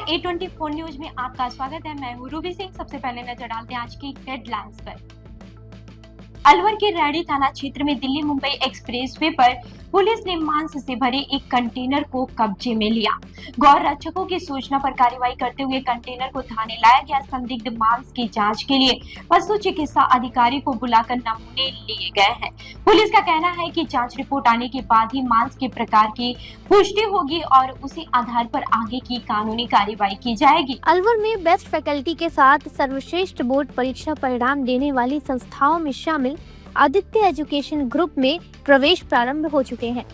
A24 news में आपका स्वागत है। मैं हूँ रूबी सिंह। सबसे पहले नजर डालते हैं आज की हेडलाइंस पर। अलवर के रैणी थाना क्षेत्र में दिल्ली मुंबई एक्सप्रेसवे पर पुलिस ने मांस से भरे एक कंटेनर को कब्जे में लिया। गौ रक्षकों की सूचना पर कार्रवाई करते हुए कंटेनर को थाने लाया गया। संदिग्ध मांस की जांच के लिए पशु चिकित्सा अधिकारी को बुलाकर नमूने लिए गए हैं। पुलिस का कहना है कि जांच रिपोर्ट आने के बाद ही मांस के प्रकार की पुष्टि होगी और उसी आधार पर आगे की कानूनी कार्रवाई की जाएगी। अलवर में बेस्ट फैकल्टी के साथ सर्वश्रेष्ठ बोर्ड परीक्षा परिणाम देने वाली संस्थाओं में शामिल आदित्य एजुकेशन ग्रुप में प्रवेश प्रारंभ हो चुके हैं।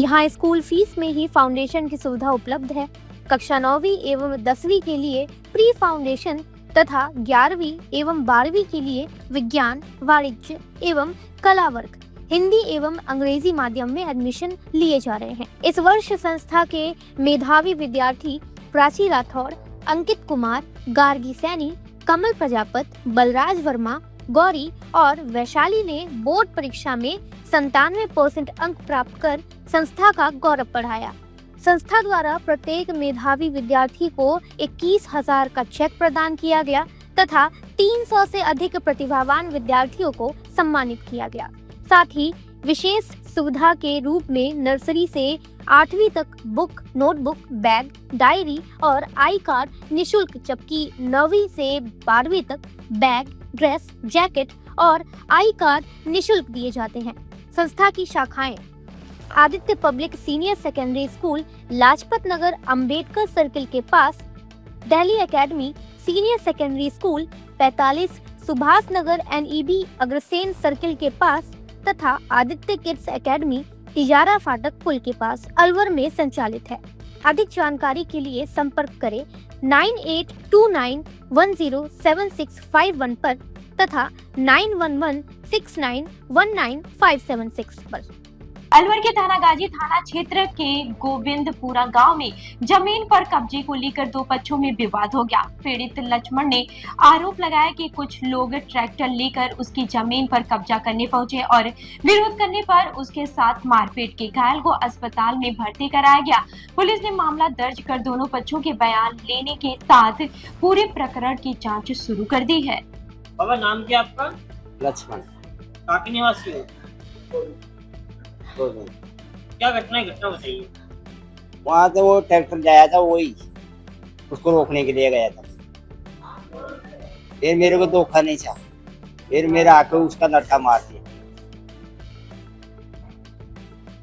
यहाँ स्कूल फीस में ही फाउंडेशन की सुविधा उपलब्ध है। कक्षा 9वीं एवं 10वीं के लिए प्री फाउंडेशन तथा 11वीं एवं 12वीं के लिए विज्ञान, वाणिज्य एवं कला वर्ग, हिंदी एवं अंग्रेजी माध्यम में एडमिशन लिए जा रहे हैं। इस वर्ष संस्था के मेधावी विद्यार्थी प्राची राठौर, अंकित कुमार, गार्गी सैनी, कमल प्रजापत, बलराज वर्मा, गौरी और वैशाली ने बोर्ड परीक्षा में 97% अंक प्राप्त कर संस्था का गौरव बढ़ाया। संस्था द्वारा प्रत्येक मेधावी विद्यार्थी को 21,000 का चेक प्रदान किया गया तथा 300 से अधिक प्रतिभावान विद्यार्थियों को सम्मानित किया गया। साथ ही विशेष सुविधा के रूप में नर्सरी से 8वीं तक बुक, नोटबुक, बैग, डायरी और आई कार्ड निःशुल्क, जबकि 9वीं से 12वीं तक बैग, ड्रेस, जैकेट और आई कार्ड निःशुल्क दिए जाते हैं। संस्था की शाखाएं Aditya public senior secondary school, Lajpat Nagar, Ambedkar circle के पास, Delhi academy senior secondary school 45, Subhash Nagar NEB Agrasen circle के पास तथा आदित्य किड्स एकेडमी तिजारा फाटक पुल के पास अलवर में संचालित है। अधिक जानकारी के लिए संपर्क करें 9829107651 पर तथा 9116919576 पर। अलवर के थानागाजी थाना क्षेत्र के गोविंदपुरा गांव में जमीन पर कब्जे को लेकर दो पक्षों में विवाद हो गया। पीड़ित लक्ष्मण ने आरोप लगाया कि कुछ लोग ट्रैक्टर लेकर उसकी जमीन पर कब्जा करने पहुंचे और विरोध करने पर उसके साथ मारपीट की। घायल को अस्पताल में भर्ती कराया गया। पुलिस ने मामला दर्ज कर दोनों पक्षों के बयान लेने के साथ पूरे प्रकरण की जाँच शुरू कर दी है। बाबा, नाम क्या आपका? लक्ष्मण। कहाँ के निवासी हो? क्या घटना बताइए। वहाँ से वो ट्रैक्टर जाया था, वही उसको रोकने के लिए गया था। फिर मेरे को धोखा नहीं था, फिर मेरा आके उसका लड़का मार दिया।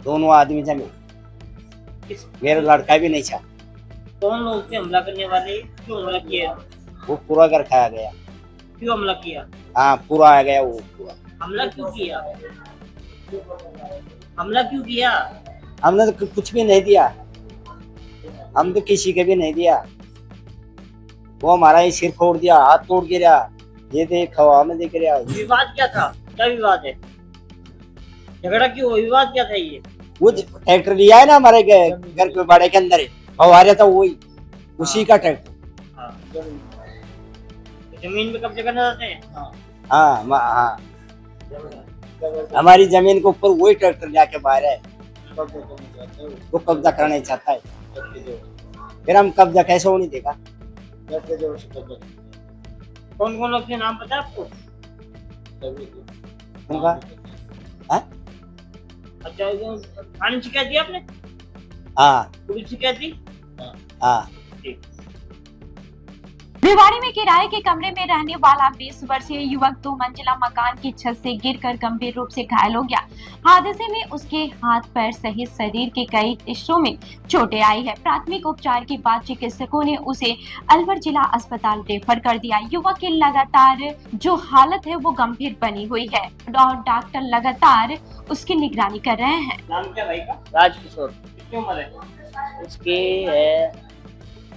दोनों आदमी थे, मेरा लड़का भी नहीं था। कौन लोग थे हमला करने वाले? क्यों हमला किया? वो पूरा घर खाया गया। क्यों हमला किया? हाँ, पूरा आ गया वो पूरा। हमला क्यों किया? हमला क्यों किया? हमने तो कुछ भी नहीं दिया, हम तो किसी के भी नहीं दिया। वो हमारा ही सिर फोड़ दिया, हाथ तोड़ गिरा, ये देख हवा में दिख रहा। विवाद क्या था? क्या विवाद है? झगड़ा क्यों? विवाद क्या था? ये वो ट्रैक्टर लिया है ना हमारे घर के बाड़े के अंदर, हमारे था वही, उसी का ट्रैक्टर। जमीन पे कब्जा करना चाहते हैं? हाँ, हमारी जमीन के ऊपर वही ट्रैक्टर जाके बाहर है, वो कब्जा करना चाहता है। फिर हम कब्जा कैसे होने देगा? कौन कौन लोग थे, नाम पता है आपको? उनका अच्छा, थाने शिकायत दी आपने? हाँ, पुलिस शिकायत दी? हाँ। भिवाड़ी में किराए के कमरे में रहने वाला 20 वर्षीय युवक 2 मंजिला मकान की छत से गिरकर गंभीर रूप से घायल हो गया। हादसे में उसके हाथ, पैर सहित शरीर के कई हिस्सों में चोटें आई है। प्राथमिक उपचार के बाद चिकित्सकों ने उसे अलवर जिला अस्पताल रेफर कर दिया। युवक की लगातार जो हालत है वो गंभीर बनी हुई है और डॉक्टर लगातार उसकी निगरानी कर रहे हैं। नाम क्या भाई का? राजकिशोर। कितनी उम्र है? उसकी है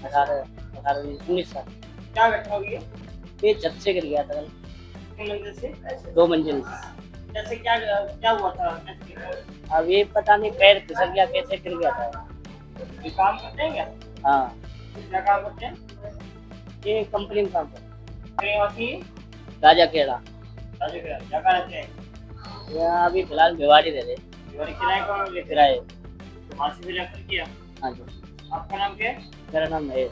19 साल। क्या घटना हुई है? ये छत से गिर गया था, कितनी मंजिल से? 2 मंजिल। जैसे क्या हुआ था? अब ये पता नहीं पैर फिसल गया, कैसे गिर गया था। ये काम करते हैं क्या? हाँ, क्या काम करते हैं? ये कंपनी में काम करता राजा खेड़ा। क्या रहते हैं? यहाँ अभी फिलहाल भिवाड़ी रह रहे। किराए कौन ले? किराए। वहाँ से भी रेफर किया? हाँ जी। आपका नाम क्या है? मेरा नाम महेश।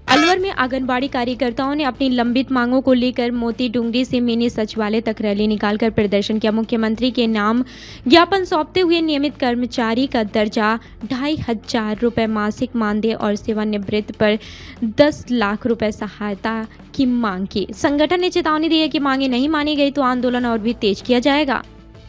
अलवर में आंगनबाड़ी कार्यकर्ताओं ने अपनी लंबित मांगों को लेकर मोती डूंगरी से मिनी सचिवालय तक रैली निकालकर प्रदर्शन किया। मुख्यमंत्री के नाम ज्ञापन सौंपते हुए नियमित कर्मचारी का दर्जा, 2500 रुपए मासिक मानदेय और सेवानिवृत्त पर 10 लाख रुपए सहायता की मांग की। संगठन ने चेतावनी दी है कि मांगे नहीं मानी गई तो आंदोलन और भी तेज किया जाएगा।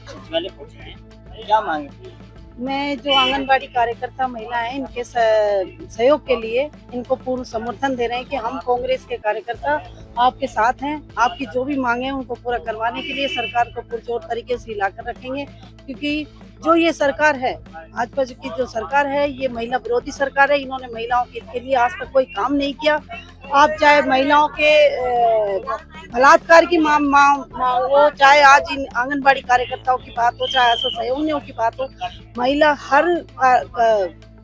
सचिवालय पहुंचे हैं, क्या मांगे? मैं जो आंगनबाड़ी कार्यकर्ता महिला हैं इनके सहयोग के लिए इनको पूर्ण समर्थन दे रहे हैं कि हम कांग्रेस के कार्यकर्ता आपके साथ हैं। आपकी जो भी मांगे हैं उनको पूरा करवाने के लिए सरकार को पुरजोर तरीके से हिलाकर रखेंगे, क्योंकि जो ये सरकार है, भाजपा की जो सरकार है, ये महिला विरोधी सरकार है। इन्होंने महिलाओं के लिए आज तक कोई काम नहीं किया। आप चाहे महिलाओं के बलात्कार की मांग हो, चाहे आज इन आंगनबाड़ी कार्यकर्ताओं की बात हो, चाहे ऐसा सहयोगियों की बात हो, महिला हर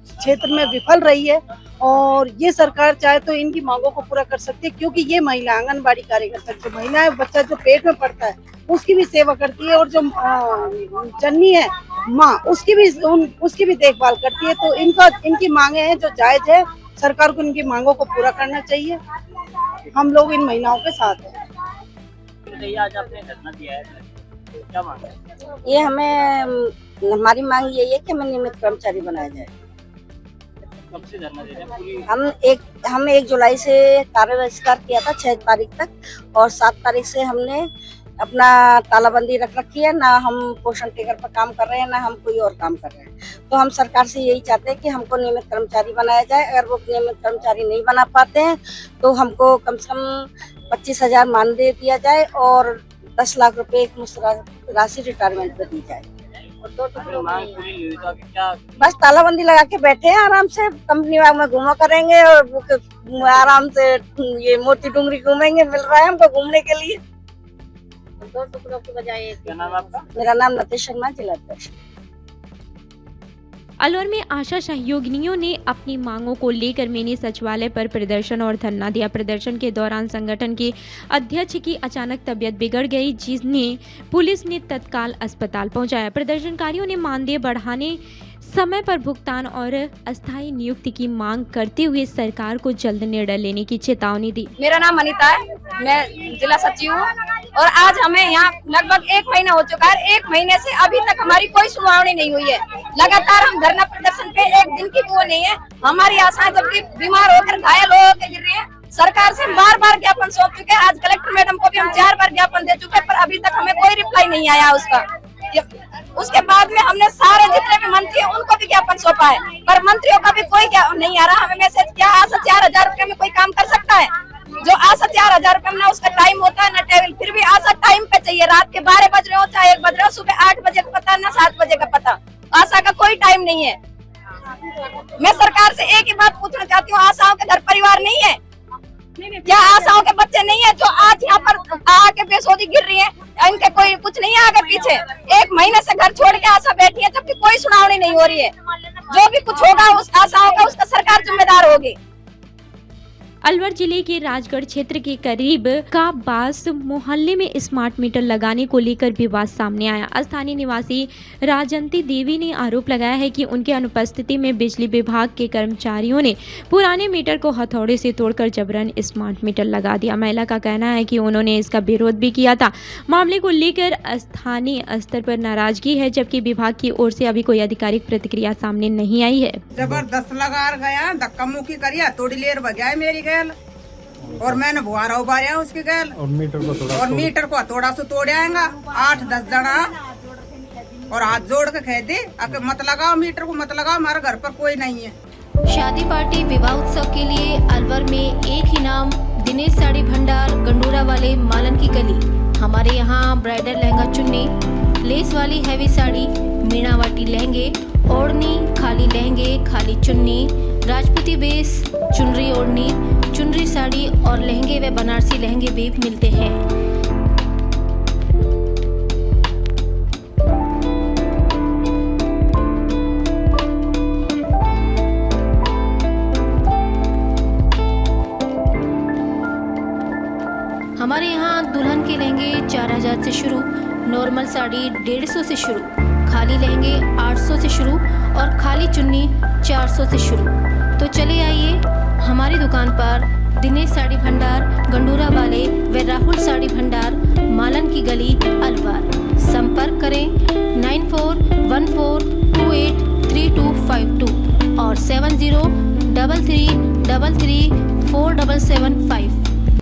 क्षेत्र में विफल रही है और ये सरकार चाहे तो इनकी मांगों को पूरा कर सकती है, क्योंकि ये महिला आंगनबाड़ी कार्यकर्ता जो महिला है, बच्चा जो पेट में पड़ता है उसकी भी सेवा करती है और जो जननी है माँ उसकी भी देखभाल करती है। तो इनकी मांगे हैं जो जायज है, सरकार को इनकी मांगों को पूरा करना चाहिए। हम लोग इन महिलाओं के साथ हैं। आज आपने धरना दिया है, क्या मांग है? ये हमारी मांग यही है कि हमें नियमित कर्मचारी बनाया जाए। कब से धरना दे रहे हैं? हम 1 जुलाई से कार्य बहिष्कार किया था 6 तारीख तक, और 7 तारीख से हमने अपना तालाबंदी रख रखी है। ना हम पोषण के घर पर काम कर रहे हैं, ना हम कोई और काम कर रहे हैं। तो हम सरकार से यही चाहते हैं कि हमको नियमित कर्मचारी बनाया जाए। अगर वो नियमित कर्मचारी नहीं बना पाते हैं तो हमको कम से कम 25,000 मानदेय दिया जाए और 10 लाख रुपए एक मुश्त राशि रिटायरमेंट पे दी जाए। और 2 टुकड़ों मांग पूरी नहीं हुई तो अभी क्या? बस तालाबंदी लगा के बैठे हैं आराम से, कंपनी में घूमा करेंगे और आराम से ये मोती डूंगरी घूमेंगे। मिल रहा है हमको घूमने के लिए। 2 टुकड़ों की बजाय एक। क्या नाम है आपका? मेरा नाम नतीश शर्मा, जिला अध्यक्ष। अलवर में आशा सहयोगिनियों ने अपनी मांगों को लेकर मिनी सचिवालय पर प्रदर्शन और धरना दिया। प्रदर्शन के दौरान संगठन के अध्यक्ष की अचानक तबीयत बिगड़ गई, जिन्हें पुलिस ने तत्काल अस्पताल पहुंचाया। प्रदर्शनकारियों ने मानदेय बढ़ाने, समय पर भुगतान और अस्थायी नियुक्ति की मांग करते हुए सरकार को जल्द निर्णय लेने की चेतावनी दी। मेरा नाम अनीता है, मैं जिला सचिव हूँ और आज हमें यहाँ लगभग 1 महीना हो चुका है। 1 महीने से अभी तक हमारी कोई सुनवाई नहीं हुई है। लगातार हम धरना प्रदर्शन पे, एक दिन की वो नहीं है। हमारी आशाएं जबकि बीमार होकर घायल होकर गिर रही है। सरकार से बार बार ज्ञापन सौंप चुके हैं। आज कलेक्टर मैडम को भी हम 4 बार ज्ञापन दे चुके हैं, पर अभी तक हमें कोई रिप्लाई नहीं आया उसका। उसके बाद में हमने सारे जितने भी मंत्री हैं उनको भी ज्ञापन सौंपा है, पर मंत्रियों का भी कोई नहीं आ रहा। हमें मैसेज क्या आशा 4,000 रुपए में कोई काम कर सकता है? जो आशा 4,000 रुपए में ना उसका टाइम होता है ना टेबल, फिर भी आशा टाइम पे चाहिए। रात के 12 बज रहे हो चाहे 1 बज रहे हो, सुबह 8 बजे का पता ना 7 बजे का पता। आशा का कोई टाइम नहीं है। मैं सरकार से एक ही बात पूछना चाहती हूँ, आशाओं के घर परिवार नहीं है क्या? आशाओं के बच्चे नहीं है जो आज यहाँ पर आके बेसोधी गिर रही है? इनके कोई कुछ नहीं है आगे पीछे। 1 महीने से घर छोड़ के आशा बैठी है, जबकि कोई सुनावनी नहीं हो रही है। जो भी कुछ होगा उस आशाओं का उसका सरकार जिम्मेदार होगी। अलवर जिले के राजगढ़ क्षेत्र के करीब काबास मोहल्ले में स्मार्ट मीटर लगाने को लेकर विवाद सामने आया। स्थानीय निवासी राजंती देवी ने आरोप लगाया है कि उनके अनुपस्थिति में बिजली विभाग के कर्मचारियों ने पुराने मीटर को हथौड़े से तोड़कर जबरन स्मार्ट मीटर लगा दिया। महिला का कहना है कि उन्होंने इसका विरोध भी किया था। मामले को लेकर स्थानीय स्तर पर नाराजगी है, जबकि विभाग की ओर से अभी कोई आधिकारिक प्रतिक्रिया सामने नहीं आई है। जबरदस्त लगा गया, धक्का मुक्की करिया, थोड़ी देर बजाय मेरी गैल और मैंने बुआरा उबारा उसके गैल और मीटर को थोड़ा सा तोड़ाएगा। 8-10 जना और हाथ जोड़ के कह दे मत लगाओ मीटर को, मत लगाओ, हमारे घर पर कोई नहीं है। शादी पार्टी विवाह उत्सव के लिए अलवर में एक ही नाम, दिनेश साड़ी भंडार, गंडूरा वाले मालन की गली। हमारे यहाँ ब्राइडल लहंगा चुन्नी, लेस वाली हैवी साड़ी, मीनावाटी लहंगे, ओढ़नी, खाली लहंगे, खाली चुन्नी, राजपूती बेस, चुनरी ओढ़नी, चुनरी साड़ी और लहंगे व बनारसी लहंगे भी मिलते हैं। हमारे यहाँ दुल्हन के लहंगे 4,000 से शुरू, नॉर्मल साड़ी 150 से शुरू, खाली लहंगे 800 से शुरू और खाली चुन्नी 400 से शुरू। तो चले आइए हमारी दुकान पर दिनेश साड़ी भंडार, गंडूरा वाले व राहुल साड़ी भंडार, मालन की गली, अलवर। संपर्क करें 9414283252 और 7033334775।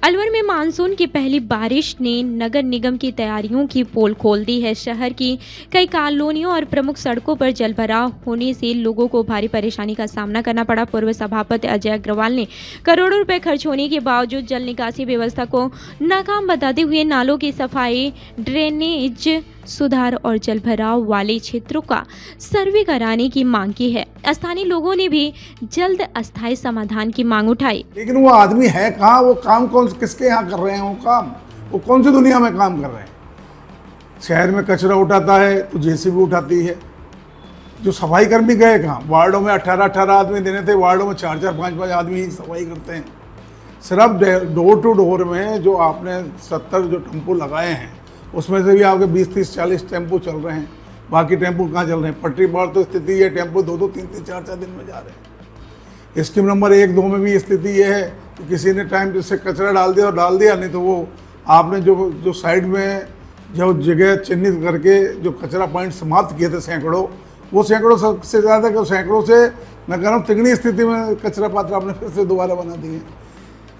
अलवर में मानसून की पहली बारिश ने नगर निगम की तैयारियों की पोल खोल दी है। शहर की कई कॉलोनियों और प्रमुख सड़कों पर जलभराव होने से लोगों को भारी परेशानी का सामना करना पड़ा। पूर्व सभापति अजय अग्रवाल ने करोड़ों रुपए खर्च होने के बावजूद जल निकासी व्यवस्था को नाकाम बताते हुए नालों की सफाई, ड्रेनेज सुधार और जलभराव वाले क्षेत्रों का सर्वे कराने की मांग की है। स्थानीय लोगों ने भी जल्द अस्थायी समाधान की मांग उठाई। लेकिन वो आदमी है कहाँ, वो काम कौन किसके यहाँ कर रहे हैं, वो कौन सी दुनिया में काम कर रहे हैं। शहर में कचरा उठाता है तो जेसीबी उठाती है। जो सफाई कर्मी गए कहाँ, वार्डों में 18 आदमी देने थे, वार्डों में 4 5 आदमी ही सफाई करते हैं। सिर्फ डोर टू डोर में जो आपने 70 जो टेम्पो लगाए हैं उसमें से भी आपके 20 30 40 टेम्पो चल रहे हैं। बाकी टेम्पो कहाँ चल रहे हैं। पटरी बार तो स्थिति ये टेम्पो 2 3 4 दिन में जा रहे हैं। स्कीम नंबर 1 2 में भी स्थिति ये है कि किसी ने टाइम से कचरा डाल दिया, नहीं तो वो आपने जो साइड में जो जगह चिन्हित करके जो कचरा पॉइंट समाप्त किए थे सैकड़ों से ज़्यादा सैकड़ों से मैं कह रहा हूँ तिगनी स्थिति में कचरा पात्र आपने फिर से दोबारा बना दिए।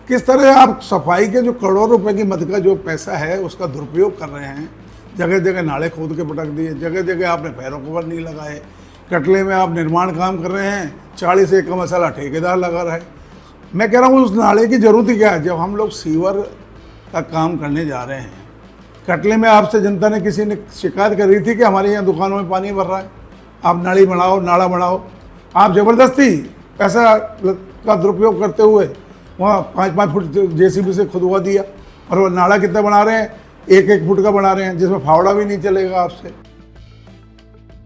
किस तरह आप सफाई के जो करोड़ों रुपए की मद का जो पैसा है उसका दुरुपयोग कर रहे हैं। जगह जगह नाले खोद के पटक दिए, जगह जगह आपने पैरों कवर नहीं लगाए। कटले में आप निर्माण काम कर रहे हैं, 40 से का मसाला ठेकेदार लगा रहा है। मैं कह रहा हूँ उस नाले की जरूरत ही क्या है जब हम लोग सीवर का काम करने जा रहे हैं। कटले में आपसे जनता ने किसी ने शिकायत कर रही थी कि हमारे यहाँ दुकानों में पानी भर रहा है, आप नाला बनाओ। आप ज़बरदस्ती पैसा का दुरुपयोग करते हुए वहाँ 5 फुट जेसीबी से खुदवा दिया और वो नाला कितना बना रहे हैं, 1 फुट का बना रहे हैं जिसमें फावड़ा भी नहीं चलेगा आपसे।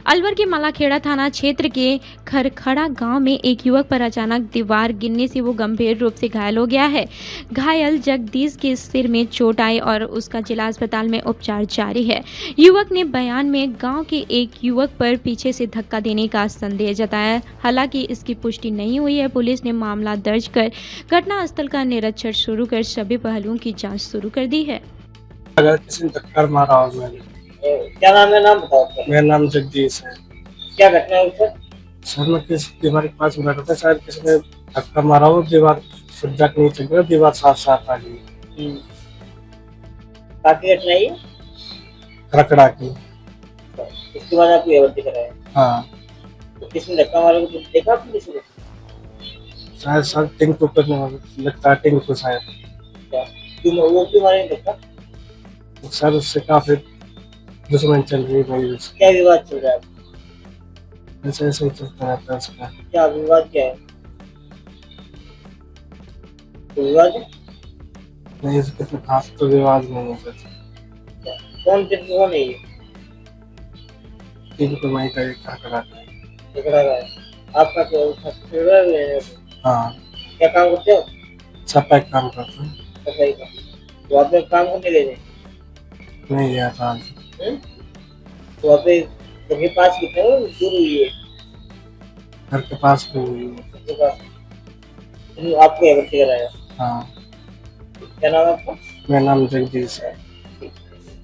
अलवर के मलाखेड़ा थाना क्षेत्र के खरखड़ा गांव में एक युवक पर अचानक दीवार गिरने से वो गंभीर रूप से घायल हो गया है। घायल जगदीश के सिर में चोट आई और उसका जिला अस्पताल में उपचार जारी है। युवक ने बयान में गांव के एक युवक पर पीछे से धक्का देने का संदेह जताया। हालांकि इसकी पुष्टि नहीं हुई है। पुलिस ने मामला दर्ज कर घटनास्थल का निरीक्षण शुरू कर सभी पहलुओं की जाँच शुरू कर दी है। अगर किसी ने धक्का मारा हो मैंने। क्या नाम है, नाम बताओ। मेरा नाम जगदीश है। क्या घटना है सर? सर मैं किस दीवार के पास बैठा था, शायद किसी ने धक्का मारा हो, दीवार सुज्जा नहीं चल रहा, दीवार साफ आ गई। काफी घटना है खरखड़ा की। उसके बाद आप भर्ती कराए? हाँ। तो किसने धक्का मारा तो देखा आपने किसी को? शायद सर टिंकू पर लगता है, टिंकू शायद। वो क्यों मारे धक्का? सर उससे काफी दुश्मन चल रही है। क्या विवाद चल रहा है? ऐसे ही चलता रहता है उसका। क्या विवाद क्या है? तो विवाद नहीं, इसके खास तो विवाद नहीं है सर। कौन टिंकू नहीं है? टिंकू वहीं का एक खरखड़ा है। आपका फेवरेट है? हाँ। क्या काम करते हो? सफाई काम करते हैं। सफाई का। तो आप लोग काम करने गए थे? नहीं गया था। तो आप घर के पास कितने दूर हुई है? घर के पास भी हुई है। आपको भर्ती कराया? हाँ। क्या नाम है आपका? मेरा नाम जगदीश है।